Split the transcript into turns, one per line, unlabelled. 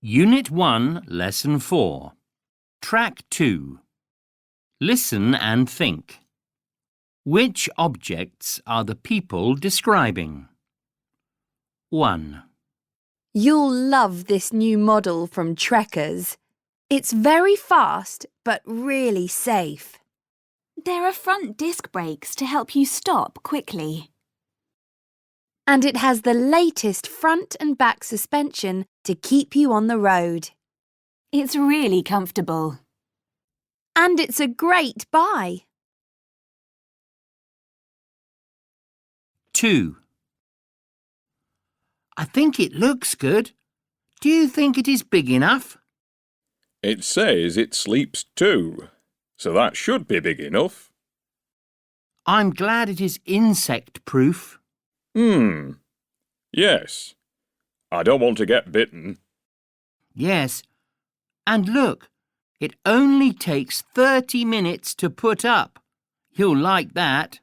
Unit 1, Lesson 4. Track 2. Listen and think. Which objects are the people describing? 1.
You'll love this new model from Trekkers. It's very fast, but really safe.
There are front disc brakes to help you stop quickly.
And it has the latest front and back suspension to keep you on the road.
It's really comfortable.
And it's a great buy.
2. I think it looks good. Do you think it is big enough?
It says it sleeps 2, so that should be big enough.
I'm glad it is insect-proof.
Yes. I don't want to get bitten.
Yes. And look, it only takes 30 minutes to put up. You'll like that.